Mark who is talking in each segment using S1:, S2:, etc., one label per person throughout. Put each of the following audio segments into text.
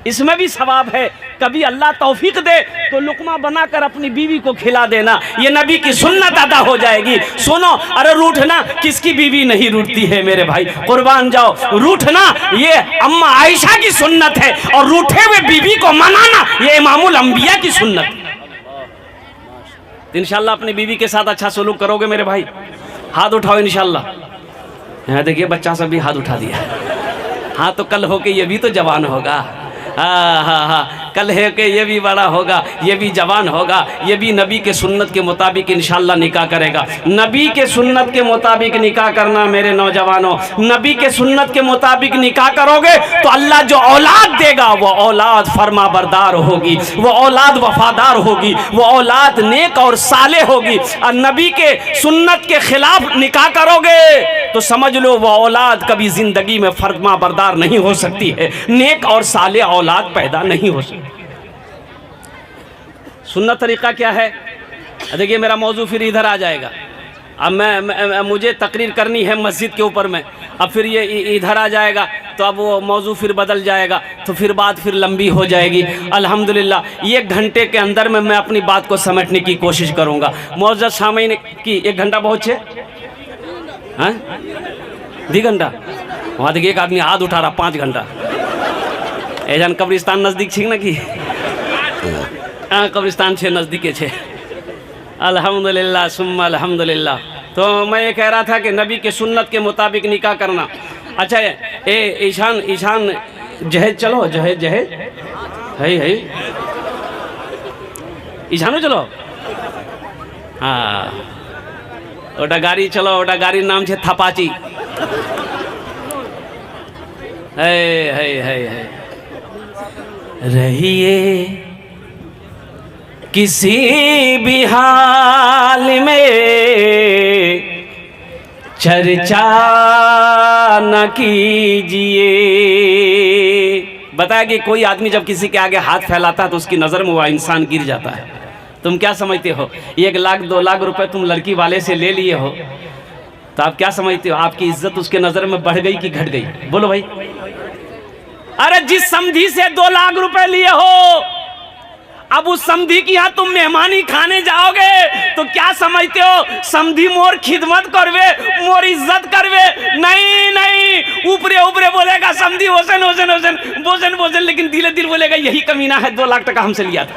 S1: इसमें भी सवाब है। कभी अल्लाह तौफीक दे तो लुकमा बनाकर अपनी बीवी को खिला देना, ये नबी की सुन्नत अदा हो जाएगी। सुनो, अरे रूठना, किसकी बीवी नहीं रूठती है मेरे भाई, कुर्बान जाओ। रूठना ये अम्मा आयशा की सुन्नत है, और रूठे हुए बीवी को मनाना ये इमामुल अंबिया की सुन्नत है। इंशाल्लाह अपनी बीवी के साथ अच्छा सलूक करोगे मेरे भाई। हाथ उठाओ इंशाल्लाह। यहाँ देखिए बच्चा सब भी हाथ उठा दिया। हाँ, तो कल होके ये भी तो जवान होगा। हाँ हाँ हाँ, कल है कि ये भी बड़ा होगा, ये भी जवान होगा, ये भी नबी के सुन्नत के मुताबिक इंशाल्लाह निकाह करेगा। नबी के सुन्नत के मुताबिक निकाह करना मेरे नौजवानों, नबी के सुन्नत के मुताबिक निकाह करोगे तो अल्लाह जो औलाद देगा वो औलाद फरमा बरदार होगी, वो औलाद वफादार होगी, वो औलाद नेक और साले होगी। और नबी के सुन्नत के खिलाफ निकाह करोगे तो समझ लो वो औलाद कभी जिंदगी में फरमा बरदार नहीं हो सकती है, नेक और साले औलाद पैदा नहीं हो सकती। सुन्नत तरीका क्या है? देखिए मेरा मौजू फिर इधर आ जाएगा। अब मुझे तकरीर करनी है मस्जिद के ऊपर में, अब फिर ये इधर आ जाएगा तो अब वो मौजू फिर बदल जाएगा, तो फिर बात फिर लंबी हो जाएगी। अल्हम्दुलिल्लाह 1 घंटे के अंदर में मैं अपनी बात को समेटने की कोशिश करूँगा। मौजूद सामईन की 1 घंटा बहुत छे, हाँ 2 घंटा। वहाँ देखिए एक आदमी हाथ उठा रहा 5 घंटा। एजान कब्रिस्तान नज़दीक छे ना कि हाँ कब्रिस्तान छे, नज़दीके छे। अल्हम्दुलिल्लाह सुम्मा अल्हम्दुलिल्लाह। तो मैं ये कह रहा था कि नबी के सुन्नत के मुताबिक निकाह करना। अच्छा ईशान जहेज चलो, जहेज है ईशानो चलो। हाँ ओटा गाड़ी चलो, ओटा गाड़ी नाम छे थपाची। है रहिए किसी भी हाल में चर्चा न कीजिए। बताया कि कोई आदमी जब किसी के आगे हाथ फैलाता है तो उसकी नज़र में वह इंसान गिर जाता है। तुम क्या समझते हो 1 लाख 2 लाख रुपए तुम लड़की वाले से ले लिए हो तो आप क्या समझते हो आपकी इज्जत उसके नज़र में बढ़ गई कि घट गई? बोलो भाई। अरे जिस समधी से 2 लाख रुपए लिए हो, अब उस समधी की यहाँ तुम मेहमानी खाने जाओगे तो क्या समझते हो समधी मोर खिदमत करवे, मोर इज्जत करवे? नहीं, ऊपरे ऊपरे बोलेगा समधी होसन होसन होसन बोसन बोसन, लेकिन दिले दिल बोलेगा यही कमीना है 2 लाख टका हमसे लिया था।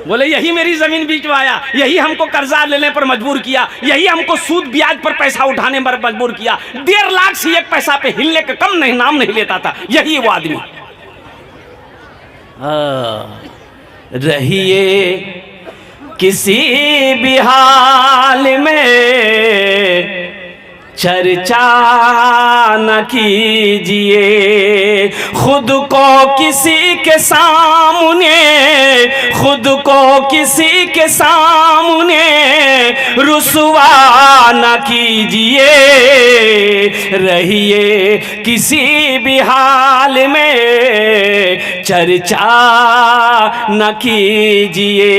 S1: बोले यही मेरी जमीन बिचवाया, यही हमको कर्जा लेने पर मजबूर किया, यही हमको सूद ब्याज पर पैसा उठाने पर मजबूर किया। 1.5 लाख से 1 पैसा पे हिलने का कम नहीं नाम नहीं लेता था, यही वो आदमी। रहिए किसी भी हाल में चर्चा न कीजिए, खुद को किसी के सामने, खुद को किसी के सामने रुसवा न कीजिए। रहिए किसी भी हाल में चर्चा न कीजिए,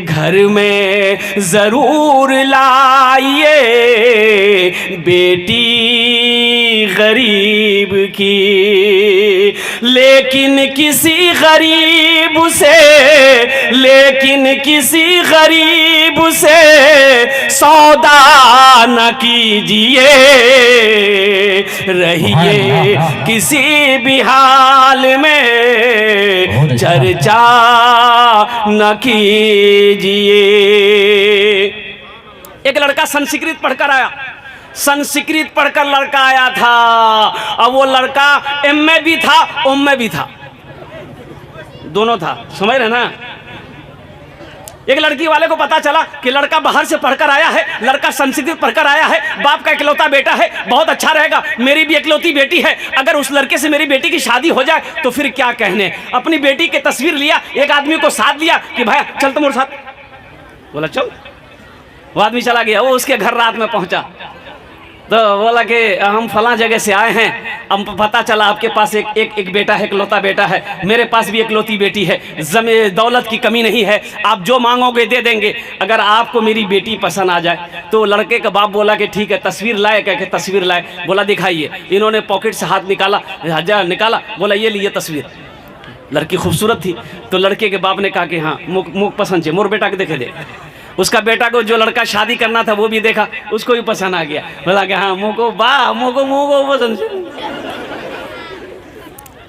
S1: घर में ज़रूर लाइए बेटी गरीब की, लेकिन किसी गरीब से, लेकिन किसी गरीब से सौदा न कीजिए। रहिए किसी भी हाल में चर्चा न कीजिए। एक लड़का संस्कृत पढ़कर आया, संस्कृत पढ़कर लड़का आया था। अब वो लड़का एम में भी था ओम में भी था, दोनों था, समझ रहे ना। एक लड़की वाले को पता चला कि लड़का बाहर से पढ़कर आया है, लड़का संस्कृत पढ़कर आया है, बाप का इकलौता बेटा है, बहुत अच्छा रहेगा, मेरी भी इकलौती बेटी है, अगर उस लड़के से मेरी बेटी की शादी हो जाए तो फिर क्या कहने। अपनी बेटी की तस्वीर लिया, एक आदमी को साथ लिया कि भाई चल तुम और साथ। बोला चल। वो आदमी चला गया, वो उसके घर रात में पहुंचा। तो बोला कि हम फलां जगह से आए हैं, अब पता चला आपके पास एक बेटा है, इकलौता बेटा है, मेरे पास भी इकलौती बेटी है, दौलत की कमी नहीं है, आप जो मांगोगे दे देंगे, अगर आपको मेरी बेटी पसंद आ जाए। तो लड़के का बाप बोला कि ठीक है, तस्वीर लाए, कह के तस्वीर लाए। बोला दिखाइए। इन्होंने पॉकेट से हाथ निकाला, बोला ये लीजिए तस्वीर। लड़की खूबसूरत थी, तो लड़के के बाप ने कहा कि हाँ मुख पसंद है, मोर बेटा के देखे दे। उसका बेटा को जो लड़का शादी करना था वो भी देखा, उसको भी पसंद आ गया। बोला कि हाँ मुँह को पसंद है।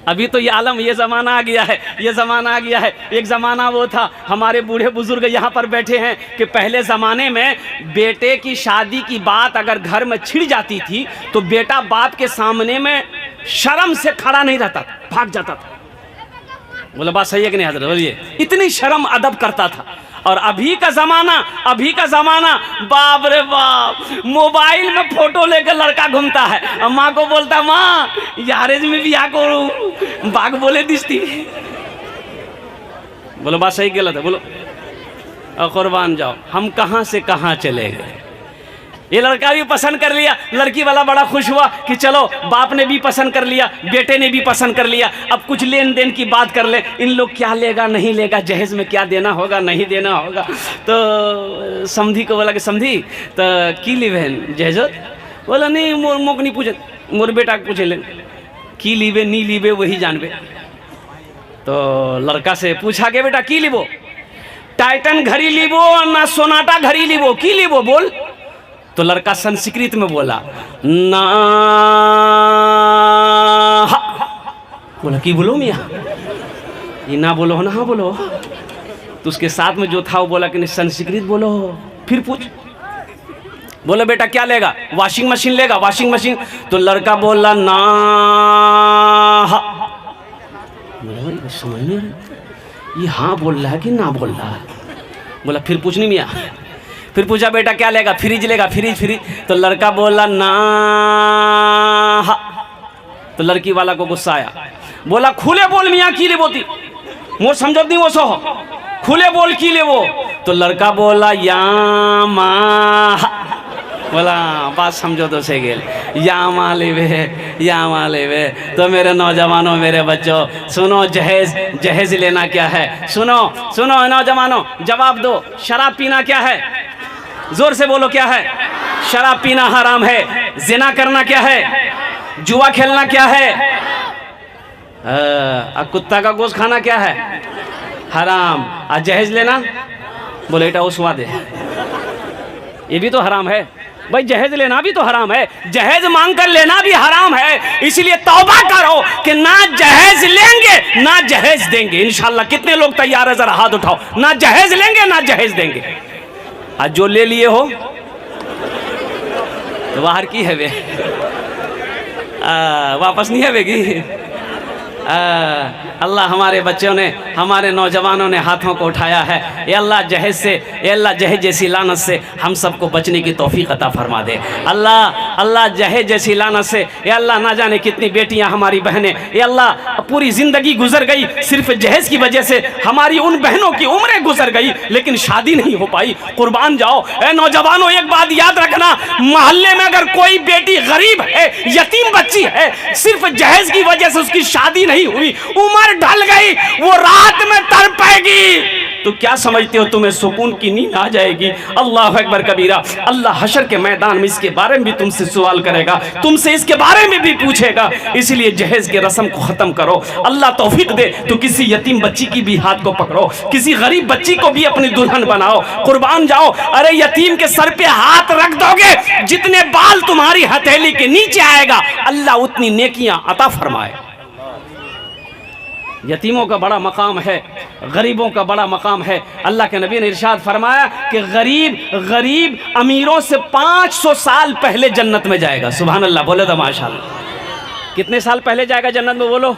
S1: अभी तो ये आलम, ये ज़माना आ गया है, ये ज़माना आ गया है। एक ज़माना वो था, हमारे बूढ़े बुजुर्ग यहाँ पर बैठे हैं, कि पहले ज़माने में बेटे की शादी की बात अगर घर में छिड़ जाती थी तो बेटा बाप के सामने में शर्म से खड़ा नहीं रहता, भाग जाता था। बोले बात सही है कि नहीं हजरत? बोलिए। इतनी शर्म अदब करता था। और अभी का ज़माना बाप रे बाप, मोबाइल में फोटो लेकर लड़का घूमता है, और माँ को बोलता माँ यारेज में भी करूँ, बाग बोले दिसती। बोलो बात सही गलत है? बोलो। और कुर्बान जाओ, हम कहाँ से कहाँ चले गए। ये लड़का भी पसंद कर लिया, लड़की वाला बड़ा खुश हुआ कि चलो बाप ने भी पसंद कर लिया, बेटे ने भी पसंद कर लिया, अब कुछ लेन देन की बात कर ले, इन लोग क्या लेगा नहीं लेगा, जहेज में क्या देना होगा नहीं देना होगा। तो समधी को बोला कि समधी तो की लीवे जहेजत? बोला नहीं मोक नहीं पूछे, मोर बेटा को पूछे ले की लीवे नहीं लीवे वही जानबे। तो लड़का से पूछा के बेटा की लीबो, टाइटन घड़ी लीबो ना सोनाटा घड़ी लीबो, की लीबो बोल। तो लड़का संस्कृत में बोला ना। बोला की बोलो मियाँ, ये ना बोलो हो ना हाँ बोलो। तो उसके साथ में जो था वो बोला कि नहीं संस्कृत बोलो। फिर पूछ, बोला बेटा क्या लेगा? वॉशिंग मशीन लेगा, वॉशिंग मशीन। तो लड़का बोला ना। बोला समझ नहीं ये हाँ बोल रहा है कि ना बोल रहा है। बोला फिर पूछ नहीं मियाँ। फिर पूछा बेटा क्या लेगा? फ्रिज लेगा, फ्रिज। तो लड़का बोला ना। तो लड़की वाला को गुस्सा आया, बोला खुले बोल मियाँ की ले बोती, मोर समझत नहीं वो सो, खुले बोल की ले वो। तो लड़का बोला या माँ। बोला बात समझो तो से गेल, या माँ लेवे। तो मेरे नौजवानों, मेरे बच्चों सुनो, जहेज लेना क्या है? सुनो नौजवानों, जवाब दो, शराब पीना क्या है? जोर से बोलो क्या है? शराब पीना हराम है। जिना करना क्या है? जुआ खेलना क्या है? कुत्ता का गोश्त खाना क्या है? हराम। और जहेज लेना? बोले बेटा वो स्वाद है, ये भी तो हराम है भाई। जहेज लेना भी तो हराम है, जहेज मांग कर लेना भी हराम है। इसलिए तौबा करो कि ना जहेज लेंगे ना जहेज देंगे। इंशाल्लाह कितने लोग तैयार है? जरा हाथ उठाओ। ना जहेज लेंगे ना जहेज देंगे। आज जो ले लिए हो तो बाहर की है वे, वापस नहीं आवेगी। अल्लाह हमारे बच्चों ने, हमारे नौजवानों ने हाथों को उठाया है। ये अल्लाह जहेज से, ये अल्लाह जहेज जैसी लानत से हम सबको बचने की तौफीक अता फरमा दे। अल्लाह जहेज जैसी लानत से, ये अल्लाह ना जाने कितनी बेटियां हमारी बहनें, ये अल्लाह पूरी ज़िंदगी गुजर गई सिर्फ जहेज की वजह से। हमारी उन बहनों की उम्रें गुजर गई लेकिन शादी नहीं हो पाई। कुर्बान जाओ। ए नौजवानों, एक बात याद रखना, मोहल्ले में अगर कोई बेटी गरीब है, यतीम बच्ची है, सिर्फ जहेज की वजह से उसकी शादी नहीं हुई, उम्र ढल गई, वो रात में तड़पेगी, तो क्या समझते हो तुम्हें सुकून की नींद आ जाएगी? अल्लाह अकबर कबीरा। अल्लाह हशर के मैदान में इसके बारे में भी तुमसे सवाल करेगा, तुमसे इसके बारे में भी पूछेगा। इसलिए जहेज के रस्म को खत्म करो। अल्लाह तौफीक दे तो किसी यतीम बच्ची की भी हाथ को पकड़ो, किसी गरीब बच्ची को भी अपनी दुल्हन बनाओ। कुर्बान जाओ। अरे यतीम के सर पे हाथ रख दोगे, जितने बाल तुम्हारी हथेली के नीचे आएगा अल्लाह उतनी नेकियां अता फरमाए। यतीमों का बड़ा मकाम है, गरीबों का बड़ा मकाम है। अल्लाह के नबी ने इरशाद फरमाया कि गरीब अमीरों से 500 साल पहले जन्नत में जाएगा। सुभान अल्लाह, बोले तो माशाअल्लाह। कितने साल पहले जाएगा जन्नत में? बोलो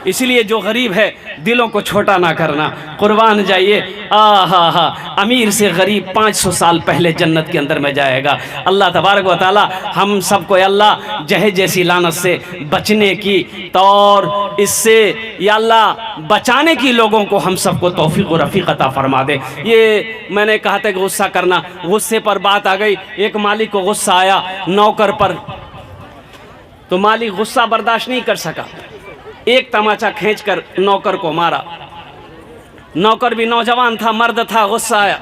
S1: इसलिए जो गरीब है दिलों को छोटा ना करना, कुर्बान जाइए। हा अमीर से गरीब 500 साल पहले जन्नत के अंदर में जाएगा। अल्लाह तबारक व तआला हम सबको अल्लाह जहे जैसी लानत से बचने की तो और इससे या अल्लाह बचाने की लोगों को हम सबको तौफीक और रफ़ीक अता फरमा दे। ये मैंने कहा था कि गुस्सा करना, गुस्से पर बात आ गई। एक मालिक को गुस्सा आया नौकर पर, तो मालिक गुस्सा बर्दाश्त नहीं कर सका, एक तमाचा खींचकर नौकर को मारा। नौकर भी नौजवान था, मर्द था, गुस्सा आया।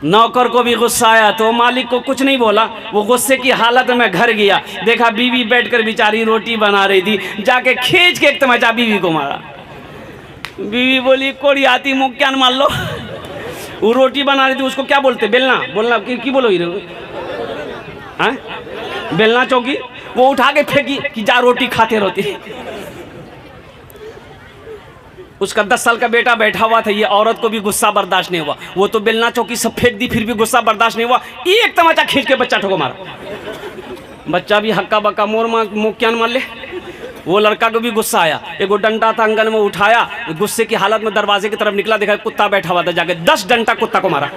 S1: नौकर को भी गुस्सा आया तो मालिक को कुछ नहीं बोला। वो गुस्से की हालत में घर गया, देखा बीवी बैठकर बेचारी रोटी बना रही थी, जाके खींच के एक तमाचा बीवी को मारा। बीवी बोली कोड़ी आती मुँह क्या मार लो। वो रोटी बना रही थी, उसको क्या बोलते, बेलना बोलना की बोलो हाँ? बेलना चौकी। वो उठा के फेंकी कि जा रोटी खाते रोती। उसका 10 साल का बेटा बैठा हुआ था, ये औरत को भी गुस्सा बर्दाश्त नहीं हुआ। वो तो बेलना चौकी सब फेंक दी, फिर भी गुस्सा बर्दाश्त नहीं हुआ। एक तमाचा खींच के बच्चा ठोको मारा। बच्चा भी हक्का बक्का मोर मुँह क्या मार ले। वो लड़का को भी गुस्सा आया, एक डंडा था आंगन में उठाया, गुस्से की हालत में दरवाजे की तरफ निकला, देखा कुत्ता बैठा हुआ था, जाके 10 डंडा कुत्ता को मारा।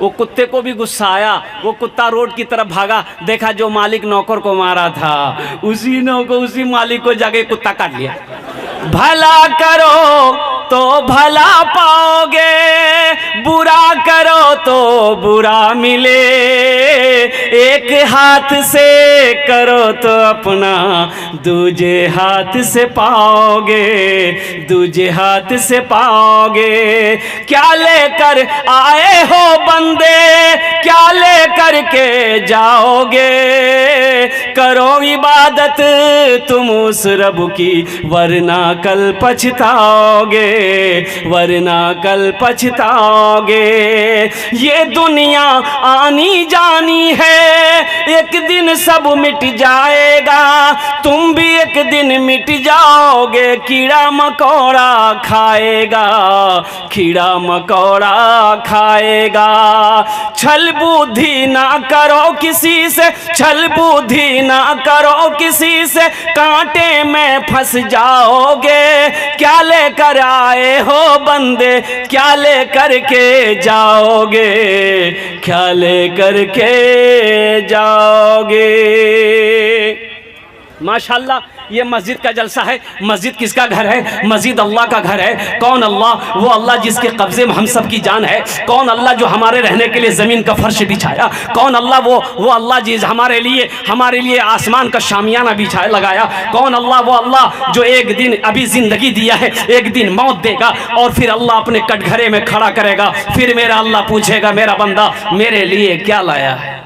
S1: वो कुत्ते को भी गुस्सा आया, वो कुत्ता रोड की तरफ भागा, देखा जो मालिक नौकर को मारा था उसी मालिक को जाके कुत्ता काट लिया। भला करो तो भला पाओगे, बुरा करो तो बुरा मिले। एक हाथ से करो तो अपना दूजे हाथ से पाओगे, दूजे हाथ से पाओगे। क्या लेकर आए हो बंदे, क्या लेकर के जाओगे। करो इबादत तुम उस रब की, वरना कल पछताओगे, वरना कल पछताओगे। ये दुनिया आनी जानी है, एक दिन सब मिट जाएगा, तुम भी एक दिन मिट जाओगे। कीड़ा मकोड़ा खाएगा, कीड़ा मकोड़ा खाएगा। छल बुद्धि ना करो किसी से, छल बुद्धि ना करो किसी से, कांटे में फंस जाओगे। क्या लेकर आए हो बंदे, क्या लेकर के जाओगे, क्या लेकर के जाओगे। माशाल्लाह ये मस्जिद का जलसा है। मस्जिद किसका घर है? मस्जिद अल्लाह का घर है। कौन अल्लाह? वो अल्लाह जिसके कब्जे में हम सब की जान है। कौन अल्लाह जो हमारे रहने के लिए ज़मीन का फर्श बिछाया। कौन अल्लाह? वो अल्लाह जिस हमारे लिए आसमान का शामियाना बिछाया लगाया। कौन अल्लाह? वो अल्लाह जो एक दिन अभी ज़िंदगी दिया है, एक दिन मौत देगा और फिर अल्लाह अपने कटघरे में खड़ा करेगा। फिर मेरा अल्लाह पूछेगा मेरा बंदा मेरे लिए क्या लाया है।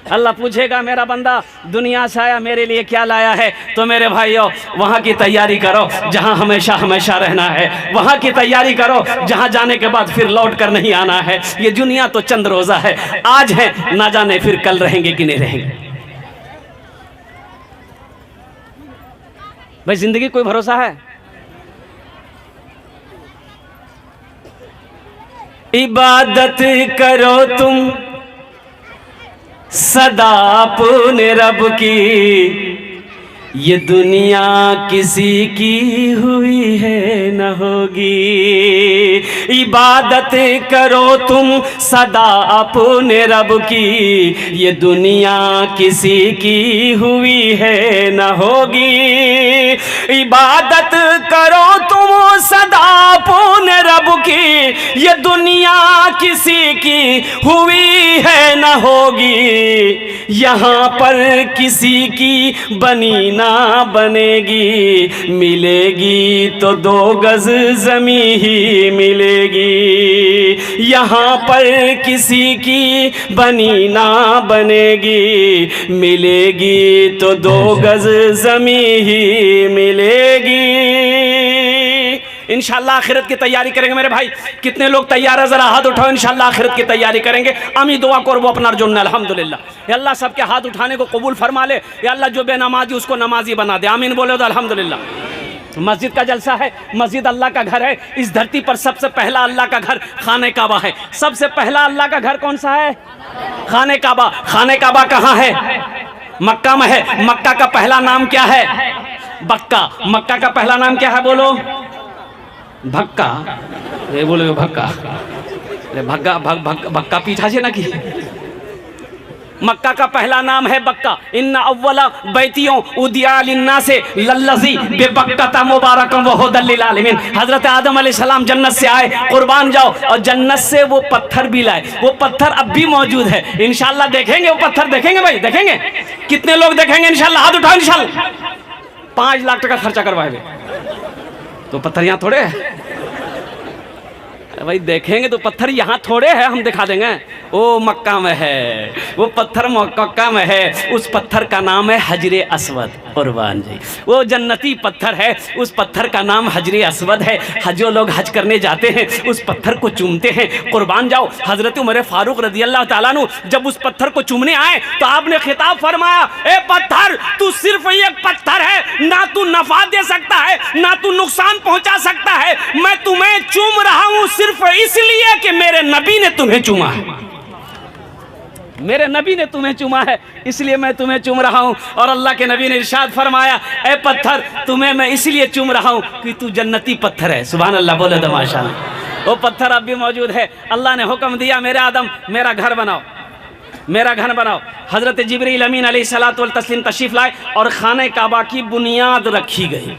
S1: अल्लाह पूछेगा मेरा बंदा दुनिया से आया मेरे लिए क्या लाया है। तो मेरे भाइयों वहाँ की तैयारी करो जहाँ हमेशा हमेशा रहना है। वहाँ की तैयारी करो जहाँ जाने के बाद फिर लौट कर नहीं आना है। ये दुनिया तो चंद रोज़ा है, आज है, ना जाने फिर कल रहेंगे कि नहीं रहेंगे। भाई जिंदगी कोई भरोसा है? इबादत करो तुम सदा अपने रब की, ये दुनिया किसी की हुई है न होगी। इबादत करो तुम सदा अपने रब की, ये दुनिया किसी की हुई है न होगी। इबादत करो तुम सदा अपने रब की, ये दुनिया किसी की हुई है न होगी। यहाँ पर किसी की बनी ना बनेगी, मिलेगी तो 2 गज ज़मीं ही मिलेगी। यहाँ पर किसी की बनी ना बनेगी, मिलेगी तो 2 गज ज़मीं ही मिलेगी। इंशाअल्लाह आखिरत की तैयारी करेंगे मेरे भाई। कितने लोग तैयार है जरा हाथ उठाओ। इंशाअल्लाह आखिरत की तैयारी करेंगे। आमी दुआ करबो अपनार जন্য अल्हम्दुलिल्लाह। अल्लाह सबके हाथ उठाने को कबूल फरमा ले। या अल्लाह जो बेनमाजी उसको नमाजी बना दे। आमीन बोले तो अल्हम्दुलिल्लाह। मस्जिद का जलसा है। मस्जिद अल्लाह का घर है। इस धरती पर सबसे पहला अल्लाह का घर खाने काबा है। सबसे पहला अल्लाह का घर कौन सा है? खाने काबा। खाने काबा कहाँ है? मक्का में है। मक्का का पहला नाम क्या है? बक्का। मक्का का पहला नाम क्या है? बोलो। भक्का। ये बोलो भक्का। भक्का भक्का पीछा से ना की। मक्का का पहला नाम है बक्का। इन्ना अव्वला बैतियों उदिया लिन्ना से लल्लज़ी बेबक्कता मुबारकम व हुदल लिल आलमीन। हजरत आदम अलैहिस्सलाम जन्नत से आए, कुर्बान जाओ, और जन्नत से वो पत्थर भी लाए। वो पत्थर अब भी मौजूद है। इंशाल्लाह देखेंगे वो पत्थर, देखेंगे भाई, देखेंगे। कितने लोग देखेंगे इंशाल्लाह? हाथ उठाओ इंशाल्लाह। 5 लाख टका खर्चा करवाएंगे तो पत्थर यहाँ थोड़े है भाई, देखेंगे तो पत्थर यहाँ थोड़े है, हम दिखा देंगे। वो मक्का में है, वो पत्थर मक्का में है। उस पत्थर का नाम है हजरे अस्वद। कुर्बान जी, वो जन्नती पत्थर है। उस पत्थर का नाम हजरे अस्वद है। जो लोग हज करने जाते हैं उस पत्थर को चूमते हैं। कुर्बान जाओ, हजरत उमर फारूक रज़ी अल्लाह ताला अन्हु जब उस पत्थर को चूमने आए तो आपने खिताब फरमाया, ए पत्थर, तू सिर्फ एक पत्थर है, ना तू नफा दे सकता है ना तू नुकसान पहुंचा सकता है। मैं तुम्हें चूम रहा हूं सिर्फ इसलिए कि मेरे नबी ने तुम्हें चूमा है। मेरे नबी ने तुम्हें चूमा है, इसलिए मैं तुम्हें चूम रहा हूं। और अल्लाह के नबी ने इरशाद फरमाया, ए पत्थर, तुम्हें मैं इसलिए चूम रहा हूं कि तू जन्नती पत्थर है। सुभान अल्लाह, बोले तो माशाअल्लाह। वो पत्थर अब भी मौजूद है। अल्लाह ने हुक्म दिया, मेरे आदम मेरा घर बनाओ, मेरा घर बनाओ। हजरत जिब्रील अमीन अलैहिस्सलातु वल तस्लीम तशरीफ लाए और खाने काबा की बुनियाद रखी गई।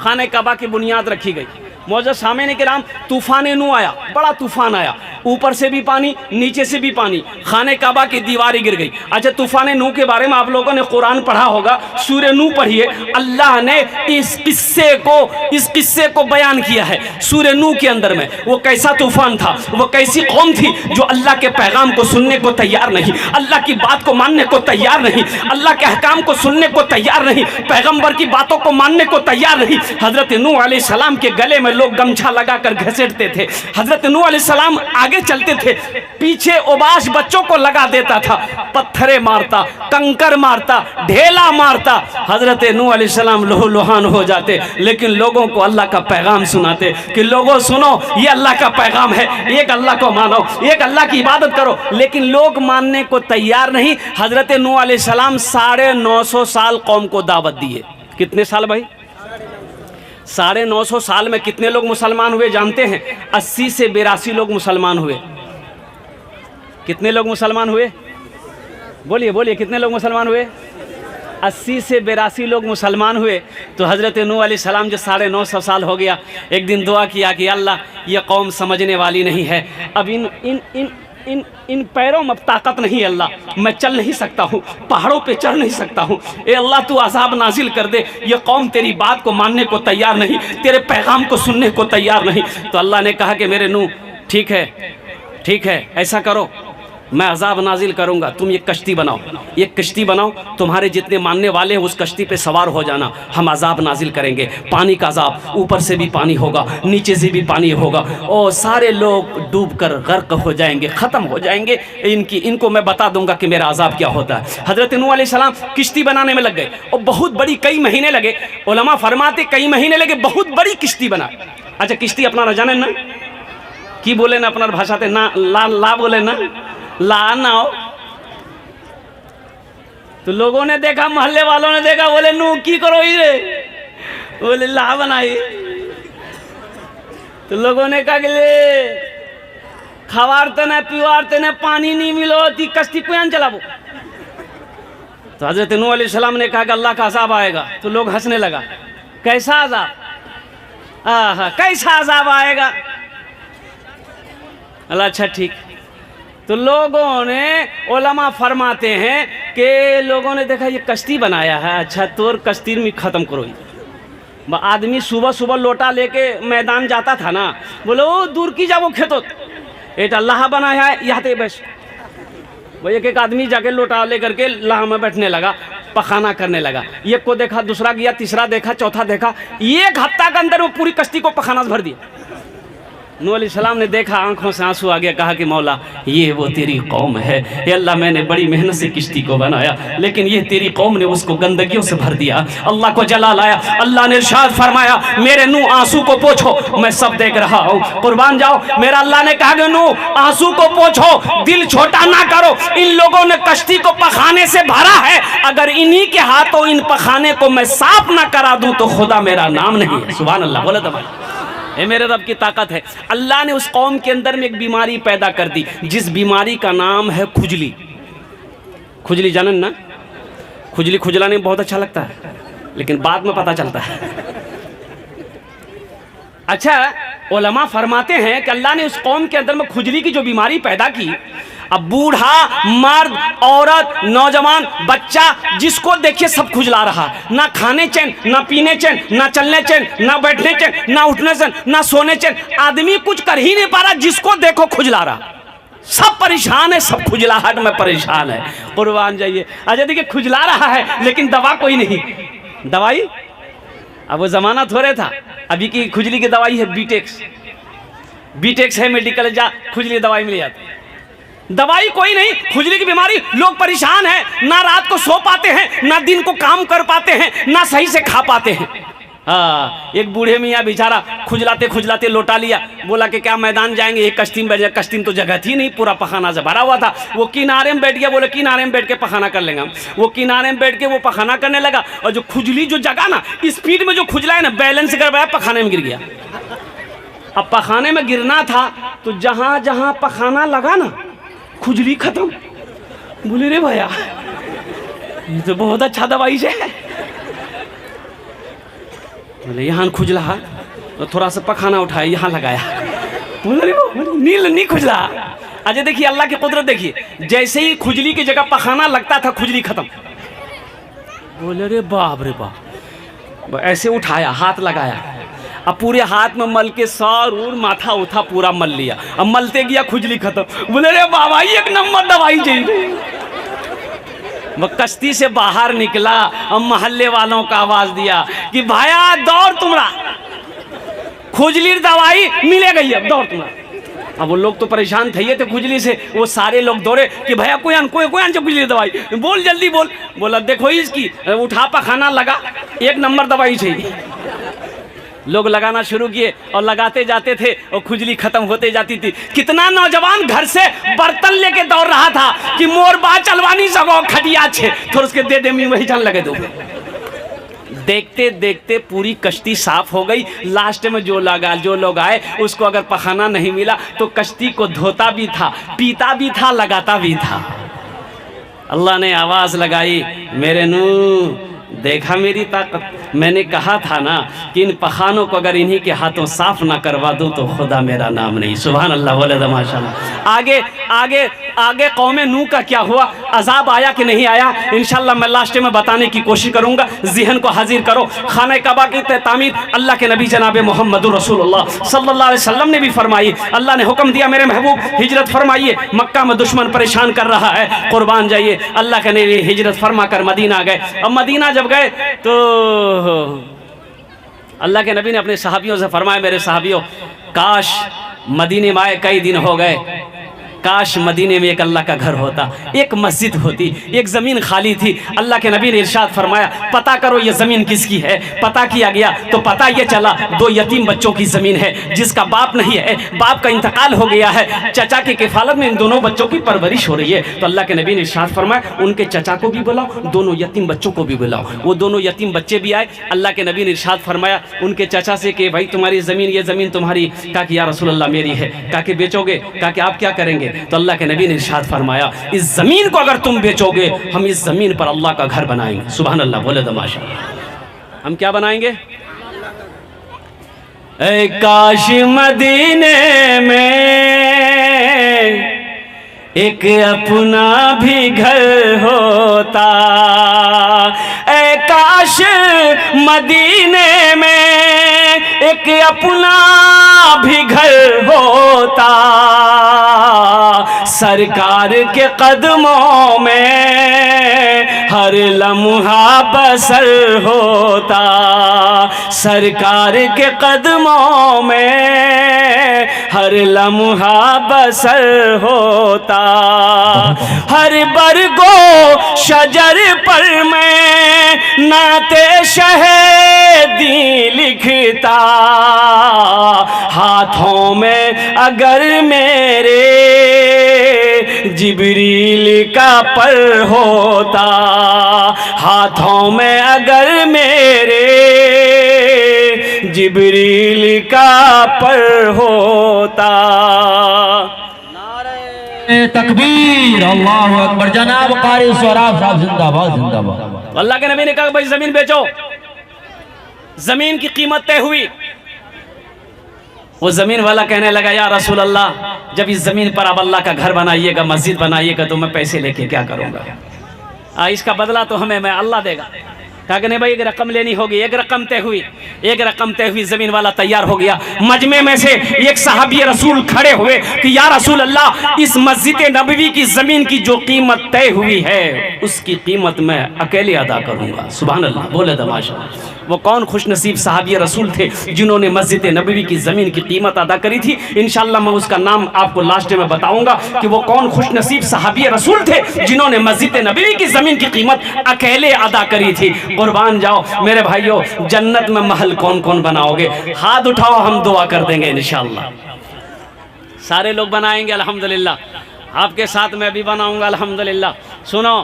S1: खाने काबा की बुनियाद रखी गई। मौजूद सामने के नाम तूफान नू आया, बड़ा तूफान आया, ऊपर से भी पानी नीचे से भी पानी, खाने काबा की दीवारें गिर गई। अच्छा, तूफान नू के बारे में आप लोगों ने कुरान पढ़ा होगा, सूरह नू पढ़िए। अल्लाह ने इस किस्से को बयान किया है सूरह नू के अंदर में। वो कैसा तूफान था, वो कैसी कौम थी जो अल्लाह के पैगाम को सुनने को तैयार नहीं, अल्लाह की बात को मानने को तैयार नहीं, अल्लाह के अहकाम को सुनने को तैयार नहीं, पैगंबर की बातों को मानने को तैयार नहीं। हजरत नूह अलैहिस्सलाम के गले में लोग गमछा लगाकर घसीटते थे। हजरत नूह अलैहिस्सलाम आगे चलते थे, पीछे उबाश बच्चों को लगा देता था, पत्थरे मारता, कंकर मारता, ढेला मारता। हजरत नूह अलैहिस्सलाम लोहो लोहान हो जाते, लेकिन लोगों को अल्लाह का पैगाम सुनाते कि लोगों सुनो, ये अल्लाह का पैगाम है, एक अल्लाह को मानो, एक अल्लाह की इबादत करो। लेकिन लोग मानने को तैयार नहीं। हजरत नूह अलैहिस्सलाम 950 साल कौम को दावत दिए। कितने साल भाई? 950 साल में कितने लोग मुसलमान हुए जानते हैं? 80 से 82 लोग मुसलमान हुए। कितने लोग मुसलमान हुए? बोलिए बोलिए, कितने लोग मुसलमान हुए? 80 से 82 लोग मुसलमान हुए। तो हज़रत नूह अलैहिस्सलाम जो 950 साल हो गया, एक दिन दुआ किया कि अल्लाह, ये कौम समझने वाली नहीं है, अब इन पैरों में ताकत नहीं है अल्लाह, मैं चल नहीं सकता हूँ, पहाड़ों पे चढ़ नहीं सकता हूँ, ए अल्लाह तू अज़ाब नाजिल कर दे, ये कौम तेरी बात को मानने को तैयार नहीं, तेरे पैगाम को सुनने को तैयार नहीं। तो अल्लाह ने कहा कि मेरे नूह, ठीक है, ऐसा करो, मैं अज़ाब नाजिल करूँगा, तुम ये कश्ती बनाओ, ये कश्ती बनाओ, तुम्हारे जितने मानने वाले हैं उस कश्ती पे सवार हो जाना, हम अज़ाब नाजिल करेंगे, पानी का अज़ाब, ऊपर से भी पानी होगा, नीचे से भी पानी होगा, और सारे लोग डूबकर गर्क हो जाएंगे, ख़त्म हो जाएंगे। इनको मैं बता दूंगा कि मेरा अज़ाब क्या होता है। हज़रत नूह अलैहिस्सलाम किश्ती बनाने में लग गए और बहुत बड़ी, कई महीने लगे। उलमा फरमाते कई महीने लगे, बहुत बड़ी किश्ती बना। अच्छा, किश्ती अपना जाने ना की बोले ना, अपना भाषाते ना ला बोले ना, ला ना हो। तो लोगों ने देखा, मोहल्ले वालों ने देखा, बोले नू की करो रे, बोले ला बनाई। तो लोगों ने कहा कि ले खवारते न पिवारते न, पानी नहीं मिलो ती कश्ती कुयान चलाबो। तो हजरत नूह अलैहिस्सलाम ने कहा कि अल्लाह का अज़ाब आएगा। तो लोग हंसने लगा, कैसा अज़ाब? कैसा अज़ाब आएगा? अल्लाह, अच्छा ठीक। तो लोगों ने, उलमा फरमाते हैं कि लोगों ने देखा ये कश्ती बनाया है, अच्छा तोर कश्ती में ख़त्म करो। आदमी सुबह सुबह लोटा लेके मैदान जाता था ना, बोलो दूर की जाओ खेतो, एक अल्लाह बनाया है यहाँ पे बस। वो एक आदमी जाके लोटा ले करके लाह में बैठने लगा, पखाना करने लगा। एक को देखा, दूसरा गया, तीसरा देखा, चौथा देखा, 1 हफ्ता के अंदर वो पूरी कश्ती को पखाना से भर दिया। नूह अलैहिस्सलाम ने देखा, आंखों से आंसू आ गया, कहा कि मौला ये वो तेरी कौम है, ये अल्लाह मैंने बड़ी मेहनत से किश्ती को बनाया, लेकिन ये तेरी कौम ने उसको गंदगियों से भर दिया। अल्लाह को जलाल आया, अल्लाह ने इरशाद फरमाया मेरे नूह आंसू को पोंछो, मैं सब देख रहा हूँ, कुर्बान जाओ। मेरा अल्लाह ने कहा कि नूह आंसू को पोंछो, दिल छोटा ना करो, इन लोगों ने कश्ती को पखाने से भरा है, अगर इन्हीं के हाथों इन पखाने को मैं साफ ना करा दूं तो खुदा मेरा नाम नहीं है। सुभान अल्लाह, बोले तो ये मेरे रब की ताकत है। अल्लाह ने उस कौम के अंदर में एक बीमारी पैदा कर दी, जिस बीमारी का नाम है खुजली। खुजली जानन ना, खुजली खुजलाने में बहुत अच्छा लगता है, लेकिन बाद में पता चलता है। अच्छा, उलमा फरमाते हैं कि अल्लाह ने उस कौम के अंदर में खुजली की जो बीमारी पैदा की, अब बूढ़ा, मर्द, औरत, नौजवान, बच्चा, जिसको देखिए सब खुजला रहा, ना खाने चैन, ना पीने चैन, ना चलने चैन, ना बैठने चैन, ना उठने चैन, ना सोने चैन, आदमी कुछ कर ही नहीं पा रहा, जिसको देखो खुजला रहा, सब परेशान है, सब खुजलाहट में परेशान है। कुर्बान जाइए। अच्छा देखिए, खुजला रहा है लेकिन दवा कोई नहीं, दवाई अब वो जमाना थोड़े था, अभी की खुजली की दवाई है बीटेक्स, बीटेक्स है मेडिकल, जा खुजली दवाई मिल जाती है। दवाई कोई नहीं, खुजली की बीमारी, लोग परेशान हैं, ना रात को सो पाते हैं, ना दिन को काम कर पाते हैं, ना सही से खा पाते हैं। हाँ, एक बूढ़े मियाँ बेचारा खुजलाते खुजलाते लौटा लिया, बोला कि क्या मैदान जाएंगे, एक कश्ती में बैठ जाए, कश्ती में तो जगह थी नहीं, पूरा पखाना से भरा हुआ था। वो किनारे में बैठ गया, बोले किनारे में बैठ के पखाना कर लेंगे हम। वो किनारे में बैठ के वो पखाना करने लगा, और जो खुजली जो जगह ना, स्पीड में जो खुजला है ना, बैलेंस कर पाया, पखाने में गिर गया। अब पखाने में गिरना था तो जहां जहां पखाना लगा ना, खुजली खत्म। बोले रे भैया ये तो बहुत अच्छा दवाई से है। बोले यहाँ खुजला तो थोड़ा सा पखाना उठाया, यहाँ लगाया, बोले नील नहीं खुजला। अच्छा देखिए अल्लाह की कुदरत देखिए, जैसे ही खुजली की जगह पखाना लगता था, खुजली खत्म। बोले रे बाप रे बाप, ऐसे उठाया, हाथ लगाया, अब पूरे हाथ में मल के सर और माथा उठा पूरा मल लिया, अब मलते गया, खुजली खत्म। बोले रे बाबा एक नंबर दवाई चाहिए। वो कश्ती से बाहर निकला, अब मोहल्ले वालों का आवाज दिया कि भाया दौड़, तुम्हारा खुजली दवाई मिले गई, अब दौड़ तुम्हारा। अब वो लोग तो परेशान थे ये थे खुजली से, वो सारे लोग दौड़े कि भैया कोई खुजली दवाई, बोल जल्दी बोल। बोला देखो इसकी, उठा पखाना लगा, एक नंबर दवाई चाहिए। लोग लगाना शुरू किए और लगाते जाते थे और खुजली खत्म होते जाती थी। कितना नौजवान घर से बर्तन लेके दौड़ रहा था कि मोर बा चलवानी सको खटिया छे, थोड़ा उसके दे दे मी वही जान लगे दो। देखते देखते पूरी कश्ती साफ हो गई। लास्ट में जो लोग आए उसको अगर पखाना नहीं मिला तो कश्ती को धोता भी था, पीता भी था, लगाता भी था। अल्लाह ने आवाज लगाई, मेरे नूह देखा मेरी ताकत, मैंने कहा था ना कि इन पखानों को अगर इन्हीं के हाथों साफ ना करवा दूं तो खुदा मेरा नाम नहीं। सुभान अल्लाह, बोले माशाअल्लाह। आगे आगे आगे कौमे नूह का क्या हुआ, अजाब आया कि नहीं आया, इंशाअल्लाह मैं लास्ट में बताने की कोशिश करूंगा। ज़हन को हाजिर करो, खाना काबा की तामीर अल्लाह के नबी जनाब मोहम्मद रसूलुल्लाह सल्लल्लाहु अलैहि वसल्लम ने भी फरमाई। अल्लाह ने हुक्म दिया मेरे महबूब हिजरत फरमाइए, मक्का में दुश्मन परेशान कर रहा है, कुर्बान जाइए। अल्लाह के नबी हिजरत फरमा कर मदीना गए। अब मदीना जब गए तो अल्लाह के नबी ने अपने सहाबियों से फरमाया, मेरे सहाबियों काश मदीने में आए कई दिन हो गए, काश मदीने में एक अल्लाह का घर होता, एक मस्जिद होती, एक ज़मीन खाली थी। अल्लाह के नबी ने इरशाद फरमाया, पता करो ये ज़मीन किसकी है। पता किया गया तो पता ये चला दो यतीम बच्चों की ज़मीन है, जिसका बाप नहीं है, बाप का इंतकाल हो गया है, चचा की किफ़ालत में इन दोनों बच्चों की परवरिश हो रही है। तो अल्लाह के नबी ने इरशाद फरमाया, उनके चचा को भी बुलाओ, दोनों यतीम बच्चों को भी बुलाओ। वो दोनों यतीम बच्चे भी आए। अल्लाह के नबी ने इरशाद फरमाया उनके चचा से कि भाई तुम्हारी ज़मीन, ये ज़मीन तुम्हारी। कहा कि या रसूलल्लाह मेरी है। कहा कि बेचोगे? कहा कि आप क्या करेंगे? तो अल्लाह के नबी ने इरशाद फरमाया, इस ज़मीन को अगर तुम बेचोगे हम इस ज़मीन पर अल्लाह का घर बनाएंगे। सुभान अल्लाह, बोले तमाशा। हम क्या बनाएंगे? ऐ काश मदीने में एक अपना भी घर होता, ऐ काश मदीने में एक अपना भी घर होता, सरकार के कदमों में हर लम्हा बसर होता, सरकार के कदमों में हर लम्हा बसर होता। हर बरगो शजर पर मैं नाते शहीदी लिखता, हाथों में अगर मेरे जिब्रील का पर होता, हाथों में अगर मेरे जिब्रील का पर होता।
S2: तकबीर, अल्लाहु अकबर। जनाब कारी सोहराब साहब जिंदाबाद जिंदाबाद।
S1: अल्लाह के नबी ने कहा भाई जमीन बेचो। जमीन की कीमत तय हुई। वो जमीन वाला कहने लगा या रसूल अल्लाह, जब इस जमीन पर आप अल्लाह का घर बनाइएगा, मस्जिद बनाइएगा, तो मैं पैसे लेके क्या करूंगा? इसका बदला तो हमें मैं अल्लाह देगा। कहा कि नहीं भाई, एक रकम लेनी होगी। एक रकम तय हुई, एक रकम तय हुई। जमीन वाला तैयार हो गया। मजमे में से एक सहाबी रसूल खड़े हुए कि या रसूल अल्लाह, इस मस्जिद नबवी की जमीन की जो कीमत तय हुई है, उसकी कीमत मैं अकेले अदा करूंगा। सुभान अल्लाह, बोले तमाशा। वो कौन खुशनसीब सहाबी रसूल थे जिन्होंने मस्जिद नबवी की ज़मीन की कीमत अदा करी थी? इंशाअल्लाह मैं उसका नाम आपको लास्ट में बताऊंगा कि वो कौन खुशनसीब सहाबी रसूल थे जिन्होंने मस्जिद नबवी की ज़मीन की कीमत अकेले अदा करी थी। कुर्बान जाओ मेरे भाइयों, जन्नत में महल कौन कौन बनाओगे? हाथ उठाओ, हम दुआ कर देंगे इंशाअल्लाह। सारे लोग बनाएंगे अल्हम्दुलिल्लाह। आपके साथ मैं भी बनाऊंगा अल्हम्दुलिल्लाह। सुनो,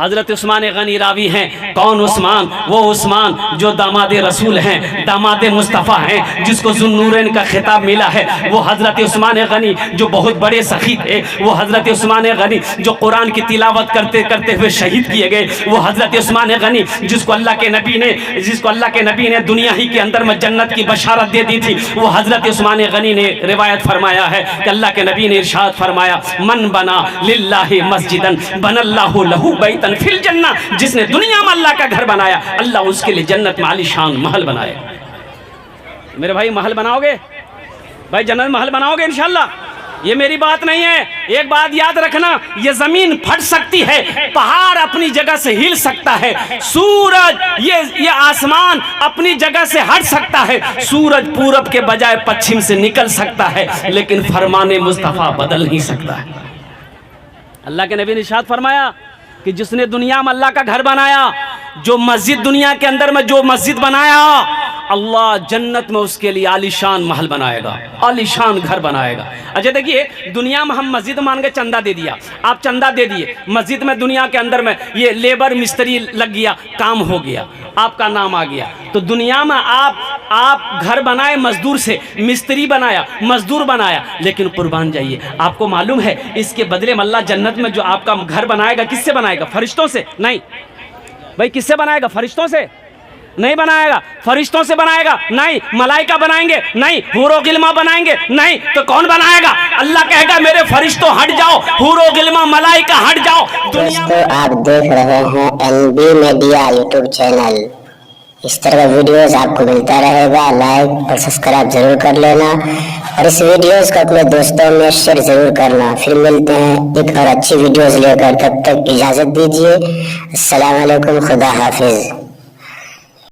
S1: हजरत उस्मान गनी रावी हैं। कौन उस्मान? वो उस्मान जो दामाद रसूल हैं, दामाद मुस्तफ़ा हैं, जिसको ज़ुन्नूरैन का खिताब मिला है। वो हजरत उस्मान गनी जो बहुत बड़े सखी थे। वो हजरत उस्मान गनी जो कुरान की तिलावत करते करते हुए शहीद किए गए। वो हजरत उस्मान गनी जिसको अल्लाह के नबी ने दुनिया ही के अंदर में जन्नत की बशारत दे दी थी। वो हजरत उस्मान गनी ने रिवायत फरमाया है कि अल्लाह के नबी ने इरशाद फरमाया, मन बना लिल्लाहि मस्जिदन बनल्लाहु लहू बैतन फिल जन्ना। जिसने दुनिया में अल्लाह का घर बनाया, अल्लाह उसके लिए जन्नत में आलीशान महल बनाएगा। मेरे भाई महल बनाओगे? भाई जन्नत महल बनाओगे इंशाअल्लाह? ये मेरी बात नहीं है। एक बात याद रखना, ये जमीन फट सकती है, पहाड़ अपनी जगह से हिल सकता है, सूरज ये आसमान अपनी जगह से हट सकता है, सूरज पूरब के बजाय पश्चिम से निकल सकता है, लेकिन फरमाने मुस्तफ़ा बदल नहीं सकता है। अल्लाह के नबी ने इरशाद फरमाया कि जिसने दुनिया में अल्लाह का घर बनाया, जो मस्जिद दुनिया के अंदर में जो मस्जिद बनाया, अल्लाह जन्नत में उसके लिए आलीशान महल बनाएगा, आलीशान घर बनाएगा। अच्छा देखिए, दुनिया में हम मस्जिद मान के चंदा दे दिया, आप चंदा दे दिए मस्जिद में, दुनिया के अंदर में ये लेबर मिस्त्री लग गया, काम हो गया, आपका नाम आ गया। तो दुनिया में आप घर बनाए मजदूर से, मिस्त्री बनाया, मजदूर बनाया, लेकिन कुर्बान जाइए, आपको मालूम है इसके बदले में अल्लाह जन्नत में जो आपका घर बनाएगा, किससे बनाएगा? फरिश्तों से नहीं। भाई किससे बनाएगा? फरिश्तों से नहीं बनाएगा। फरिश्तों से बनाएगा? नहीं। मलाइका बनाएंगे? नहीं। हूरो गिल्मा बनाएंगे? नहीं। तो कौन बनाएगा? अल्लाह कहेगा मेरे फरिश्तों हट जाओ, हूरो गिल्मा मलाइका हट जाओ।
S3: दोस्तों आप देख रहे हैं NB मीडिया यूट्यूब चैनल। इस तरह का वीडियोस आपको मिलता रहेगा। लाइक और सब्सक्राइब जरूर कर लेना और इस वीडियोस को अपने दोस्तों में शेयर जरूर करना। फिर मिलते हैं एक और अच्छी वीडियोस लेकर, तब तक इजाज़त दीजिए। अस्सलाम वालेकुम, खुदा हाफिज।